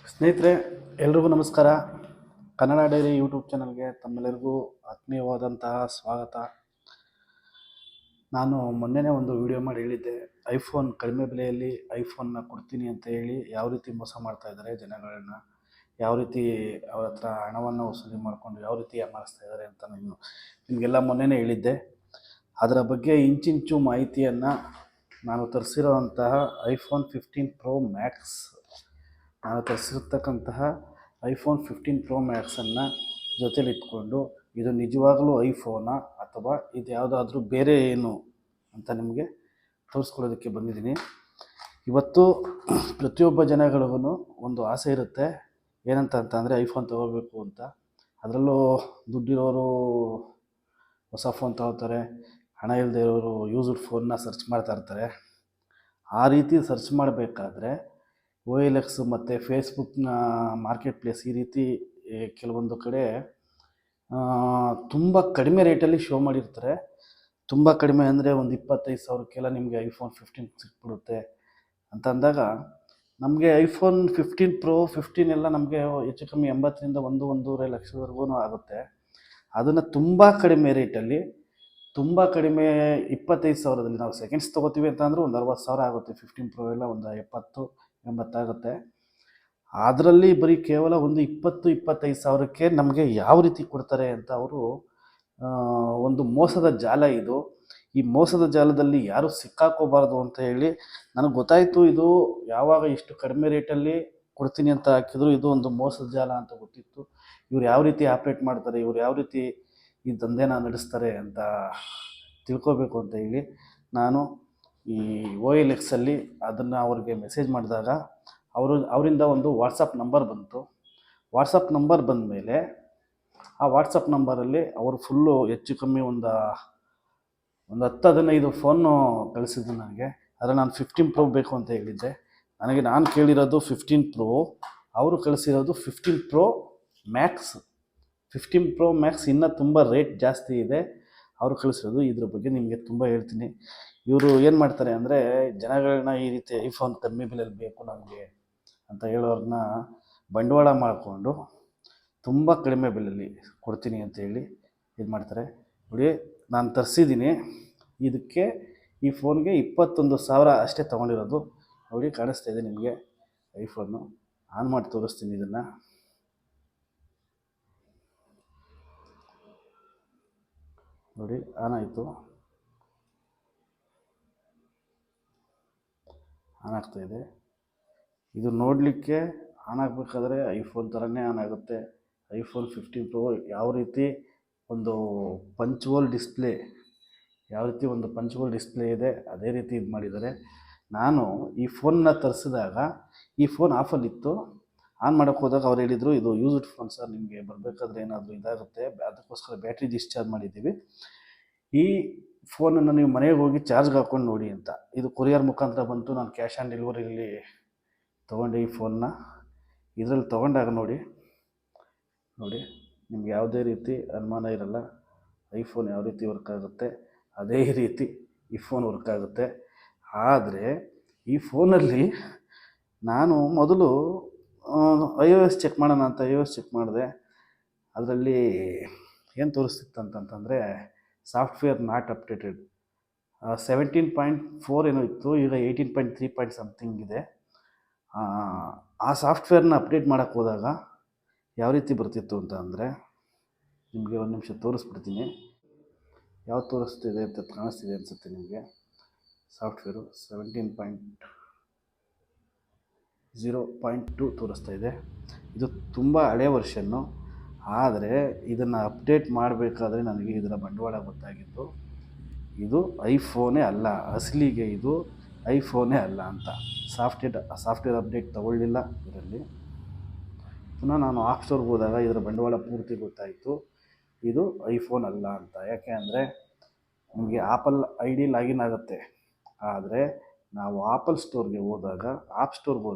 ಸ್ನೇಹಿತರೆ, ಎಲ್ರಿಗೂ ನಮಸ್ಕಾರ. ಕನ್ನಡ ಡೈರಿ ಯೂಟ್ಯೂಬ್ ಚಾನಲ್ಗೆ ತಮ್ಮೆಲ್ಲರಿಗೂ ಆತ್ಮೀಯವಾದಂತಹ ಸ್ವಾಗತ. ನಾನು ಮೊನ್ನೆನೇ ಒಂದು ವಿಡಿಯೋ ಮಾಡಿ ಹೇಳಿದ್ದೆ, ಐಫೋನ್ ಕಡಿಮೆ ಬೆಲೆಯಲ್ಲಿ ಐಫೋನ್ನ ಕೊಡ್ತೀನಿ ಅಂತ ಹೇಳಿ ಯಾವ ರೀತಿ ಮೋಸ ಮಾಡ್ತಾ ಇದ್ದಾರೆ ಜನಗಳನ್ನ, ಯಾವ ರೀತಿ ಅವ್ರ ಹತ್ರ ಹಣವನ್ನು ವಸೂಲಿ ಮಾಡಿಕೊಂಡು ಯಾವ ರೀತಿ ಏಮಾರಿಸ್ತಾ ಇದ್ದಾರೆ ಅಂತ ನಿಮಗೆಲ್ಲ ಮೊನ್ನೆನೇ ಹೇಳಿದ್ದೆ. ಅದರ ಬಗ್ಗೆ ಇಂಚಿಂಚು ಮಾಹಿತಿಯನ್ನು ನಾನು ತರಿಸಿರೋವಂತಹ ಐಫೋನ್ 15 ಪ್ರೋ ಮ್ಯಾಕ್ಸ್ ನಾನು ತರಿಸಿರ್ತಕ್ಕಂತಹ ಐಫೋನ್ 15 ಪ್ರೋ ಮ್ಯಾಕ್ಸನ್ನು ಜೊತೆಲಿಟ್ಕೊಂಡು ಇದು ನಿಜವಾಗಲೂ ಐಫೋನಾ ಅಥವಾ ಇದು ಯಾವುದಾದ್ರೂ ಬೇರೆ ಏನು ಅಂತ ನಿಮಗೆ ತೋರಿಸ್ಕೊಳ್ಳೋದಕ್ಕೆ ಬಂದಿದ್ದೀನಿ. ಇವತ್ತು ಪ್ರತಿಯೊಬ್ಬ ಜನಗಳಿಗೂ ಒಂದು ಆಸೆ ಇರುತ್ತೆ, ಏನಂತ ಅಂತಂದರೆ ಐಫೋನ್ ತೊಗೋಬೇಕು ಅಂತ. ಅದರಲ್ಲೂ ದುಡ್ಡಿರೋರು ಹೊಸ ಫೋನ್ ತೊಗೋತಾರೆ, ಹಣ ಇಲ್ಲದೆ ಇರೋರು ಯೂಸ್ಡ್ ಫೋನ್ನ ಸರ್ಚ್ ಮಾಡ್ತಾ ಇರ್ತಾರೆ. ಆ ರೀತಿ ಸರ್ಚ್ ಮಾಡಬೇಕಾದ್ರೆ OLX ಮತ್ತು ಫೇಸ್ಬುಕ್ನ ಮಾರ್ಕೆಟ್ ಪ್ಲೇಸ್ ಈ ರೀತಿ ಕೆಲವೊಂದು ಕಡೆ ತುಂಬ ಕಡಿಮೆ ರೇಟಲ್ಲಿ ಶೋ ಮಾಡಿರ್ತಾರೆ. ತುಂಬ ಕಡಿಮೆ ಅಂದರೆ ಒಂದು 25,000ಕ್ಕೆಲ್ಲ ನಿಮಗೆ ಐಫೋನ್ 15 ಸಿಕ್ಬಿಡುತ್ತೆ ಅಂತ ಅಂದಾಗ ನಮಗೆ ಐಫೋನ್ 15 ಪ್ರೋ 15 ಎಲ್ಲ ನಮಗೆ ಹೆಚ್ಚು ಕಮ್ಮಿ 80ರಿಂದ 1-1.5 ಲಕ್ಷದವರೆಗೂ ಆಗುತ್ತೆ. ಅದನ್ನು ತುಂಬ ಕಡಿಮೆ ರೇಟಲ್ಲಿ, ತುಂಬ ಕಡಿಮೆ 25,000ದಲ್ಲಿ ನಾವು ಸೆಕೆಂಡ್ಸ್ ತೊಗೋತೀವಿ ಅಂತ ಅಂದರೆ ಒಂದು 60,000 ಆಗುತ್ತೆ. 15 ಪ್ರೋ ಎಲ್ಲ ಒಂದು 70-80 ಆಗುತ್ತೆ. ಅದರಲ್ಲಿ ಬರೀ ಕೇವಲ ಒಂದು 20-25,000ಕ್ಕೆ ನಮಗೆ ಯಾವ ರೀತಿ ಕೊಡ್ತಾರೆ ಅಂತ ಅವರು ಒಂದು ಮೋಸದ ಜಾಲ ಇದು. ಈ ಮೋಸದ ಜಾಲದಲ್ಲಿ ಯಾರೂ ಸಿಕ್ಕಾಕೋಬಾರ್ದು ಅಂತ ಹೇಳಿ ನನಗೆ ಗೊತ್ತಾಯಿತು. ಇದು ಯಾವಾಗ ಇಷ್ಟು ಕಡಿಮೆ ರೇಟಲ್ಲಿ ಕೊಡ್ತೀನಿ ಅಂತ ಹಾಕಿದ್ರು ಇದು ಒಂದು ಮೋಸದ ಜಾಲ ಅಂತ ಗೊತ್ತಿತ್ತು. ಇವ್ರು ಯಾವ ರೀತಿ ಆಪ್ರೇಟ್ ಮಾಡ್ತಾರೆ, ಇವ್ರು ಯಾವ ರೀತಿ ಈ ದಂಧೆನ ನಡೆಸ್ತಾರೆ ಅಂತ ತಿಳ್ಕೋಬೇಕು ಅಂತ ಹೇಳಿ ನಾನು ಈ OLXಲ್ಲಿ ಅದನ್ನು ಅವ್ರಿಗೆ ಮೆಸೇಜ್ ಮಾಡಿದಾಗ ಅವರಿಂದ ಒಂದು ವಾಟ್ಸಪ್ ನಂಬರ್ ಬಂತು. ವಾಟ್ಸಪ್ ನಂಬರ್ ಬಂದ ಮೇಲೆ ಆ ವಾಟ್ಸಪ್ ನಂಬರಲ್ಲಿ ಅವರು ಫುಲ್ಲು ಹೆಚ್ಚು ಕಮ್ಮಿ ಒಂದು 10-15 ಫೋನು ಕಳಿಸಿದ್ರು ನನಗೆ. ಆದರೆ ನಾನು 15 ಪ್ರೋ ಬೇಕು ಅಂತ ಹೇಳಿದ್ದೆ. ನಾನು ಕೇಳಿರೋದು 15 ಪ್ರೋ, ಅವರು ಕಳಿಸಿರೋದು 15 ಪ್ರೋ ಮ್ಯಾಕ್ಸ್. 15 ಪ್ರೋ ಮ್ಯಾಕ್ಸ್ ಇನ್ನೂ ತುಂಬ ರೇಟ್ ಜಾಸ್ತಿ ಇದೆ ಅವರು ಕಳಿಸಿರೋದು. ಇದ್ರ ಬಗ್ಗೆ ನಿಮಗೆ ತುಂಬ ಹೇಳ್ತೀನಿ. ಇವರು ಏನು ಮಾಡ್ತಾರೆ ಅಂದರೆ ಜನಗಳನ್ನ ಈ ರೀತಿ ಐಫೋನ್ ಕಡಿಮೆ ಬೆಲೆಯಲ್ಲಿ ಬೇಕು ನಮಗೆ ಅಂತ ಹೇಳೋರನ್ನ ಬಂಡವಾಳ ಮಾಡಿಕೊಂಡು ತುಂಬ ಕಡಿಮೆ ಬೆಲೆಯಲ್ಲಿ ಕೊಡ್ತೀನಿ ಅಂತ ಹೇಳಿ ಇದು ಮಾಡ್ತಾರೆ. ನೋಡಿ, ನಾನು ತರಿಸಿದ್ದೀನಿ, ಇದಕ್ಕೆ ಈ ಫೋನ್ಗೆ 21,000 ಅಷ್ಟೇ ತೊಗೊಂಡಿರೋದು. ನೋಡಿ, ಕಾಣಿಸ್ತಾ ಇದೆ ನಿಮಗೆ ಐಫೋನು. ಆನ್ ಮಾಡಿ ತೋರಿಸ್ತೀನಿ. ಇದನ್ನು ನೋಡಿ, ಆನ್ ಆಯಿತು, ಆನ್ ಆಗ್ತಾಯಿದೆ. ಇದು ನೋಡಲಿಕ್ಕೆ ಆನ್ ಆಗಬೇಕಾದ್ರೆ ಐಫೋನ್ ಥರನೇ ಆನ್ ಆಗುತ್ತೆ. ಐಫೋನ್ 15 ಪ್ರೋ ಯಾವ ರೀತಿ ಒಂದು ಪಂಚ್ ಹೋಲ್ ಡಿಸ್ಪ್ಲೇ ಇದೆ ಅದೇ ರೀತಿ ಇದು ಮಾಡಿದ್ದಾರೆ. ನಾನು ಈ ಫೋನ್ನ ತರಿಸಿದಾಗ ಈ ಫೋನ್ ಆಫಲ್ಲಿತ್ತು. ಆನ್ ಮಾಡೋಕ್ಕೆ ಹೋದಾಗ ಅವ್ರು ಹೇಳಿದರು, ಇದು ಯೂಸ್ಡ್ ಫೋನ್ ಸರ್, ನಿಮಗೆ ಬರಬೇಕಾದ್ರೆ ಏನಾದರೂ ಇದಾಗುತ್ತೆ, ಅದಕ್ಕೋಸ್ಕರ ಬ್ಯಾಟ್ರಿ ಡಿಸ್ಚಾರ್ಜ್ ಮಾಡಿದ್ದೀವಿ. ಈ ಫೋನನ್ನು ನೀವು ಮನೆಗೆ ಹೋಗಿ ಚಾರ್ಜ್ಗೆ ಹಾಕ್ಕೊಂಡು ನೋಡಿ ಅಂತ. ಇದು ಕೊರಿಯರ್ ಮುಖಾಂತರ ಬಂತು. ನಾನು ಕ್ಯಾಶ್ ಆನ್ ಡೆಲಿವರಿಯಲ್ಲಿ ತೊಗೊಂಡೆ ಈ ಫೋನ್ನ. ಇದರಲ್ಲಿ ತೊಗೊಂಡಾಗ ನೋಡಿ ನಿಮ್ಗೆ ಯಾವುದೇ ರೀತಿ ಅನುಮಾನ ಇರಲ್ಲ. ಐಫೋನ್ ಯಾವ ರೀತಿ ವರ್ಕ್ ಆಗುತ್ತೆ ಅದೇ ರೀತಿ ಈ ಫೋನ್ ವರ್ಕ್ ಆಗುತ್ತೆ. ಆದರೆ ಈ ಫೋನಲ್ಲಿ ನಾನು ಮೊದಲು iOS ಚೆಕ್ ಮಾಡೋಣ ಅಂತ iOS ಚೆಕ್ ಮಾಡಿದೆ. ಅದರಲ್ಲಿ ಏನು ತೋರಿಸ್ತಿತ್ತು ಅಂತಂತಂದರೆ ಸಾಫ್ಟ್ವೇರ್ ನಾಟ್ ಅಪ್ಡೇಟೆಡ್. 17.4 ಏನೋ ಇತ್ತು, ಈಗ 18.3 ಸಮಥಿಂಗ್ ಇದೆ. ಆ ಸಾಫ್ಟ್ವೇರ್ನ ಅಪ್ಡೇಟ್ ಮಾಡೋಕ್ಕೆ ಹೋದಾಗ ಯಾವ ರೀತಿ ಬರ್ತಿತ್ತು ಅಂತ ಅಂದರೆ, ನಿಮಗೆ ಒಂದು ನಿಮಿಷ ತೋರಿಸ್ಬಿಡ್ತೀನಿ. ಯಾವ್ದು ತೋರಿಸ್ತಿದೆ ಅಂತ ಕಾಣಿಸ್ತಿದೆ ಅನಿಸುತ್ತೆ ನಿಮಗೆ. ಸಾಫ್ಟ್ವೇರು 17.0.2 ತೋರಿಸ್ತಾ ಇದೆ. ಇದು ತುಂಬ ಹಳೆಯ ವರ್ಷನ್ನು. ಆದರೆ ಇದನ್ನು ಅಪ್ಡೇಟ್ ಮಾಡಬೇಕಾದ್ರೆ ನನಗೆ ಇದರ ಬಂಡವಾಳ ಗೊತ್ತಾಗಿತ್ತು. ಇದು ಐಫೋನೇ ಅಲ್ಲ, ಅಸಲಿಗೆ ಇದು ಐಫೋನೇ ಅಲ್ಲ ಅಂತ. ಸಾಫ್ಟ್ವೇರ್ ಅಪ್ಡೇಟ್ ತಗೊಳ್ಳಿಲ್ಲ ಇದರಲ್ಲಿ. ಪುನಃ ನಾನು ಆಪ್ ಸ್ಟೋರ್ಗೆ ಹೋದಾಗ ಇದರ ಬಂಡವಾಳ ಪೂರ್ತಿ ಗೊತ್ತಾಯಿತು, ಇದು ಐಫೋನ್ ಅಲ್ಲ ಅಂತ. ಯಾಕೆ ಅಂದರೆ ನಿಮಗೆ ಆಪಲ್ ID ಲಾಗಿನ್ ಆಗುತ್ತೆ, ಆದರೆ ನಾವು ಆಪ್ ಸ್ಟೋರ್ಗೆ ಹೋದಾಗ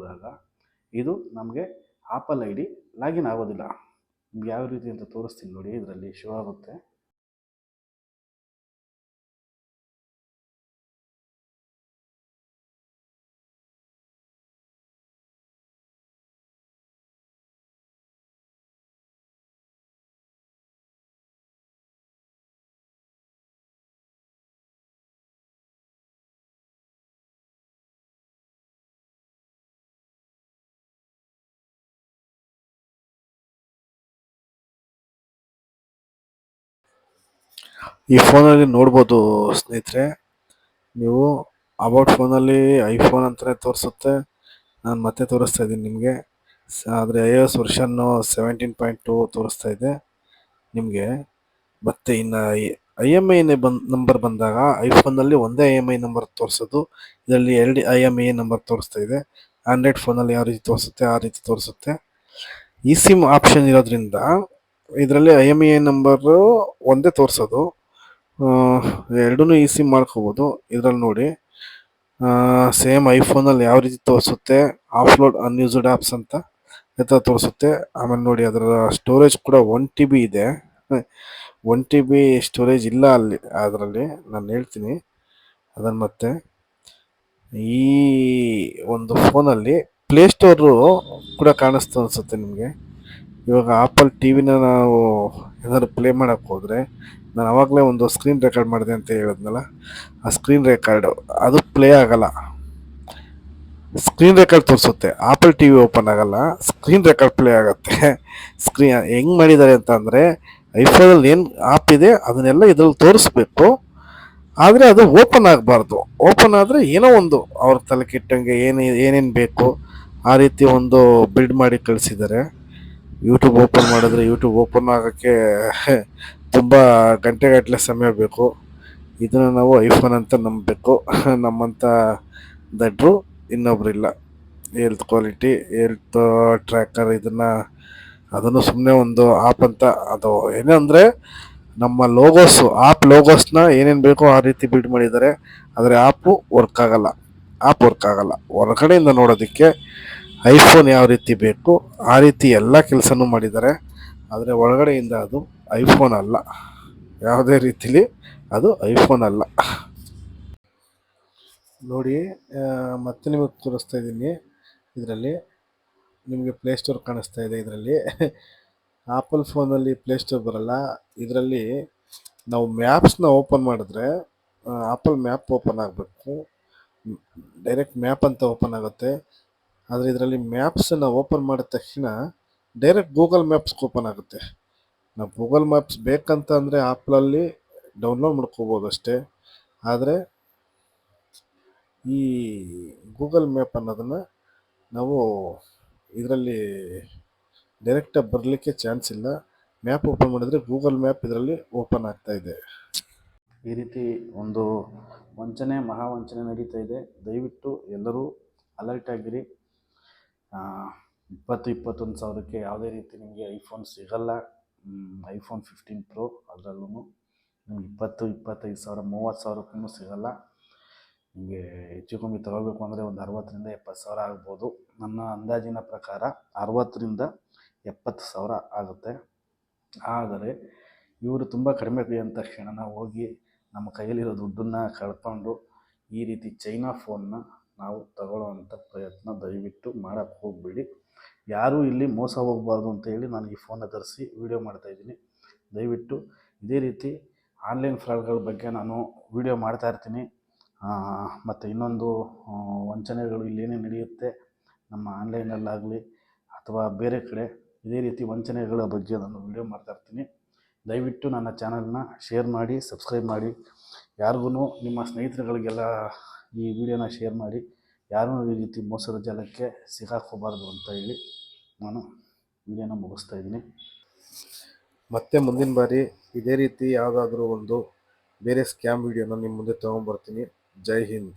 ಇದು ನಮಗೆ ಆಪಲ್ ID ಲಾಗಿನ್ ಆಗೋದಿಲ್ಲ. ನಿಮ್ಗೆ ಯಾವ ರೀತಿ ಅಂತ ತೋರಿಸ್ತೀನಿ ನೋಡಿ. ಇದರಲ್ಲಿ ಶೋ ಆಗುತ್ತೆ. ಈ ಫೋನಲ್ಲಿ ನೋಡ್ಬೋದು ಸ್ನೇಹಿತರೆ, ನೀವು ಅಬೌಟ್ ಫೋನಲ್ಲಿ ಐಫೋನ್ ಅಂತಲೇ ತೋರಿಸುತ್ತೆ. ನಾನು ಮತ್ತೆ ತೋರಿಸ್ತಾ ಇದ್ದೀನಿ ನಿಮಗೆ. ಆದರೆ iOS ವರ್ಷನ್ನು 17.2 ತೋರಿಸ್ತಾ ಇದೆ ನಿಮಗೆ. ಮತ್ತು ಇನ್ನು IMEI ನಂಬರ್ ಬಂದಾಗ ಐಫೋನಲ್ಲಿ ಒಂದೇ IMEI ನಂಬರ್ ತೋರಿಸೋದು, ಇದರಲ್ಲಿ 2 IMEI ನಂಬರ್ ತೋರಿಸ್ತಾ ಇದೆ. ಆಂಡ್ರಾಯ್ಡ್ ಫೋನಲ್ಲಿ ಯಾವ ರೀತಿ ತೋರಿಸುತ್ತೆ ಆ ರೀತಿ ತೋರಿಸುತ್ತೆ. ಇ ಸಿಮ್ ಆಪ್ಷನ್ ಇರೋದ್ರಿಂದ ಇದರಲ್ಲಿ IMEI ನಂಬರು ಒಂದೇ ತೋರಿಸೋದು, ಎರಡೂ ಇ ಸಿಮ್ ಮಾಡ್ಕೋಬೋದು. ಇದರಲ್ಲಿ ನೋಡಿ, ಸೇಮ್ ಐಫೋನಲ್ಲಿ ಯಾವ ರೀತಿ ತೋರಿಸುತ್ತೆ ಆಫ್ಲೋಡ್ ಅನ್ಯೂಸ್ಡ್ ಆ್ಯಪ್ಸ್ ಅಂತ ತೋರಿಸುತ್ತೆ. ಆಮೇಲೆ ನೋಡಿ, ಅದರ ಸ್ಟೋರೇಜ್ ಕೂಡ 1 TB ಇದೆ. 1 TB ಸ್ಟೋರೇಜ್ ಇಲ್ಲ ಅಲ್ಲಿ ಅದರಲ್ಲಿ, ನಾನು ಹೇಳ್ತೀನಿ ಅದನ್ನು. ಮತ್ತೆ ಈ ಒಂದು ಫೋನಲ್ಲಿ ಪ್ಲೇಸ್ಟೋರು ಕೂಡ ಕಾಣಿಸ್ತು ಅನಿಸುತ್ತೆ ನಿಮಗೆ. ಇವಾಗ ಆಪಲ್ ಟಿ ವಿನ ನಾವು ಏನಾದ್ರು ಪ್ಲೇ ಮಾಡೋಕ್ಕೆ ಹೋದರೆ, ನಾನು ಆವಾಗಲೇ ಒಂದು ಸ್ಕ್ರೀನ್ ರೆಕಾರ್ಡ್ ಮಾಡಿದೆ ಅಂತ ಹೇಳಿದ್ನಲ್ಲ, ಆ ಸ್ಕ್ರೀನ್ ರೆಕಾರ್ಡು ಅದು ಪ್ಲೇ ಆಗಲ್ಲ. ಸ್ಕ್ರೀನ್ ರೆಕಾರ್ಡ್ ತೋರಿಸುತ್ತೆ, ಆಪಲ್ ಟಿ ವಿ ಓಪನ್ ಆಗಲ್ಲ, ಸ್ಕ್ರೀನ್ ರೆಕಾರ್ಡ್ ಪ್ಲೇ ಆಗುತ್ತೆ. ಹೆಂಗೆ ಮಾಡಿದ್ದಾರೆ ಅಂತ ಅಂದರೆ, ಐಫೋನಲ್ಲಿ ಏನು ಆಪ್ ಇದೆ ಅದನ್ನೆಲ್ಲ ಇದ್ರಲ್ಲಿ ತೋರಿಸ್ಬೇಕು, ಆದರೆ ಅದು ಓಪನ್ ಆಗಬಾರ್ದು. ಓಪನ್ ಆದರೆ ಏನೋ ಒಂದು ಅವ್ರ ತಲೆ ಕೆಟ್ಟಂಗೆ ಏನೇನು ಬೇಕು ಆ ರೀತಿ ಒಂದು ಬಿಲ್ಡ್ ಮಾಡಿ ಕಳಿಸಿದ್ದಾರೆ. ಯೂಟ್ಯೂಬ್ ಓಪನ್ ಮಾಡಿದ್ರೆ ಯೂಟ್ಯೂಬ್ ಓಪನ್ ಆಗೋಕ್ಕೆ ತುಂಬ ಗಂಟೆಗಟ್ಟಲೆ ಸಮಯ ಬೇಕು. ಇದನ್ನು ನಾವು ಐಫೋನ್ ಅಂತ ನಂಬಬೇಕು. ನಮ್ಮಂಥ ದಡ್ರು ಇನ್ನೊಬ್ರಿಲ್ಲ. ಹೆಲ್ತ್ ಕ್ವಾಲಿಟಿ, ಹೆಲ್ತ್ ಟ್ರ್ಯಾಕರ್ ಅದನ್ನು ಸುಮ್ಮನೆ ಒಂದು ಆಪ್ ಅಂತ, ಅದು ಏನಂದರೆ ನಮ್ಮ ಆಪ್ ಲೋಗೋಸ್ನ ಏನೇನು ಬೇಕೋ ಆ ರೀತಿ ಬಿಲ್ಡ್ ಮಾಡಿದ್ದಾರೆ. ಆದರೆ ಆ್ಯಪ್ ವರ್ಕ್ ಆಗಲ್ಲ. ಹೊರಗಡೆಯಿಂದ ನೋಡೋದಕ್ಕೆ ಐಫೋನ್ ಯಾವ ರೀತಿ ಬೇಕು ಆ ರೀತಿ ಎಲ್ಲ ಕೆಲಸನೂ ಮಾಡಿದ್ದಾರೆ. ಆದರೆ ಒಳಗಡೆಯಿಂದ ಅದು ಐಫೋನ್ ಅಲ್ಲ, ಯಾವುದೇ ರೀತಿಲಿ ಅದು ಐಫೋನ್ ಅಲ್ಲ. ನೋಡಿ, ಮತ್ತೆ ನಿಮಗೆ ತೋರಿಸ್ತಾ ಇದ್ದೀನಿ. ಇದರಲ್ಲಿ ನಿಮಗೆ ಪ್ಲೇಸ್ಟೋರ್ ಕಾಣಿಸ್ತಾ ಇದೆ. ಇದರಲ್ಲಿ ಆಪಲ್ ಫೋನಲ್ಲಿ ಪ್ಲೇಸ್ಟೋರ್ ಬರಲ್ಲ. ಇದರಲ್ಲಿ ನಾವು ಮ್ಯಾಪ್ಸ್ನ ಓಪನ್ ಮಾಡಿದ್ರೆ ಆಪಲ್ ಮ್ಯಾಪ್ ಓಪನ್ ಆಗಬೇಕು, ಡೈರೆಕ್ಟ್ ಮ್ಯಾಪ್ ಅಂತ ಓಪನ್ ಆಗುತ್ತೆ. ಆದರೆ ಇದರಲ್ಲಿ ಮ್ಯಾಪ್ಸನ್ನು ಓಪನ್ ಮಾಡಿದ ತಕ್ಷಣ ಡೈರೆಕ್ಟ್ ಗೂಗಲ್ ಮ್ಯಾಪ್ಸ್ಗೆ ಓಪನ್ ಆಗುತ್ತೆ. ನಾವು ಗೂಗಲ್ ಮ್ಯಾಪ್ಸ್ ಬೇಕಂತ ಅಂದರೆ ಆ್ಯಪ್ಲಲ್ಲಿ ಡೌನ್ಲೋಡ್ ಮಾಡ್ಕೋಬೋದು ಅಷ್ಟೇ. ಆದರೆ ಈ ಗೂಗಲ್ ಮ್ಯಾಪ್ ಅನ್ನೋದನ್ನು ನಾವು ಇದರಲ್ಲಿ ಡೈರೆಕ್ಟಾಗಿ ಬರಲಿಕ್ಕೆ ಚಾನ್ಸ್ ಇಲ್ಲ. ಮ್ಯಾಪ್ ಓಪನ್ ಮಾಡಿದರೆ ಗೂಗಲ್ ಮ್ಯಾಪ್ ಇದರಲ್ಲಿ ಓಪನ್ ಆಗ್ತಾ ಇದೆ. ಈ ರೀತಿ ಒಂದು ಮಹಾ ವಂಚನೆ ನಡೀತಾ ಇದೆ. ದಯವಿಟ್ಟು ಎಲ್ಲರೂ ಅಲರ್ಟ್ ಆಗಿರಿ. 21 ಸಾವಿರಕ್ಕೆ ಯಾವುದೇ ರೀತಿ ನಿಮಗೆ ಐಫೋನ್ ಸಿಗಲ್ಲ. ಐಫೋನ್ 15 ಪ್ರೋ ಅದರಲ್ಲೂ ನಿಮ್ಗೆ 25 ಸಾವಿರ 30 ಸಾವಿರಕ್ಕೂ ಸಿಗಲ್ಲ. ನಿಮಗೆ ಹೆಚ್ಚು ಕಮ್ಮಿ ತಗೋಬೇಕು ಅಂದರೆ ಒಂದು 60ರಿಂದ 70 ಸಾವಿರ ಆಗ್ಬೋದು. ನನ್ನ ಅಂದಾಜಿನ ಪ್ರಕಾರ 60ರಿಂದ 70 ಸಾವಿರ ಆಗುತ್ತೆ. ಆದರೆ ಇವರು ತುಂಬ ಕಡಿಮೆ ಅಂದ ತಕ್ಷಣ ನಾವು ಹೋಗಿ ನಮ್ಮ ಕೈಯಲ್ಲಿರೋ ದುಡ್ಡನ್ನು ಕಳ್ಕೊಂಡು ಈ ರೀತಿ ಚೈನಾ ಫೋನ್ನ ನಾವು ತಗೊಳ್ಳೋವಂಥ ಪ್ರಯತ್ನ ದಯವಿಟ್ಟು ಮಾಡೋಕ್ಕೆ ಹೋಗಬೇಡಿ. ಯಾರೂ ಇಲ್ಲಿ ಮೋಸ ಹೋಗಬಾರ್ದು ಅಂತೇಳಿ ನಾನು ಈ ಫೋನ್ನ ತರಿಸಿ ವೀಡಿಯೋ ಮಾಡ್ತಾಯಿದ್ದೀನಿ. ದಯವಿಟ್ಟು ಇದೇ ರೀತಿ ಆನ್ಲೈನ್ ಫ್ರಾಡ್ಗಳ ಬಗ್ಗೆ ನಾನು ವೀಡಿಯೋ ಮಾಡ್ತಾಯಿರ್ತೀನಿ. ಮತ್ತು ಇನ್ನೊಂದು ವಂಚನೆಗಳು ಇಲ್ಲೇನೇ ನಡೆಯುತ್ತೆ ನಮ್ಮ ಆನ್ಲೈನಲ್ಲಾಗಲಿ ಅಥವಾ ಬೇರೆ ಕಡೆ, ಇದೇ ರೀತಿ ವಂಚನೆಗಳ ಬಗ್ಗೆ ನಾನು ವೀಡಿಯೋ ಮಾಡ್ತಾಯಿರ್ತೀನಿ. ದಯವಿಟ್ಟು ನನ್ನ ಚಾನಲ್ನ ಶೇರ್ ಮಾಡಿ, ಸಬ್ಸ್ಕ್ರೈಬ್ ಮಾಡಿ. ಯಾರಿಗೂ ನಿಮ್ಮ ಸ್ನೇಹಿತರುಗಳಿಗೆಲ್ಲ ಈ ವಿಡಿಯೋನ ಶೇರ್ ಮಾಡಿ. ಯಾರೂ ಈ ರೀತಿ ಮೋಸದ ಜಾಲಕ್ಕೆ ಸಿಕ್ಕಾಕೋಬಾರ್ದು ಅಂತ ಹೇಳಿ ನಾನು ವಿಡಿಯೋನ ಮುಗಿಸ್ತಾ ಇದ್ದೀನಿ. ಮತ್ತೆ ಮುಂದಿನ ಬಾರಿ ಇದೇ ರೀತಿ ಯಾವುದಾದ್ರೂ ಒಂದು ಬೇರೆ ಸ್ಕ್ಯಾಮ್ ವಿಡಿಯೋನ ನಿಮ್ಮ ಮುಂದೆ ತೊಗೊಂಬರ್ತೀನಿ. ಜೈ ಹಿಂದ್.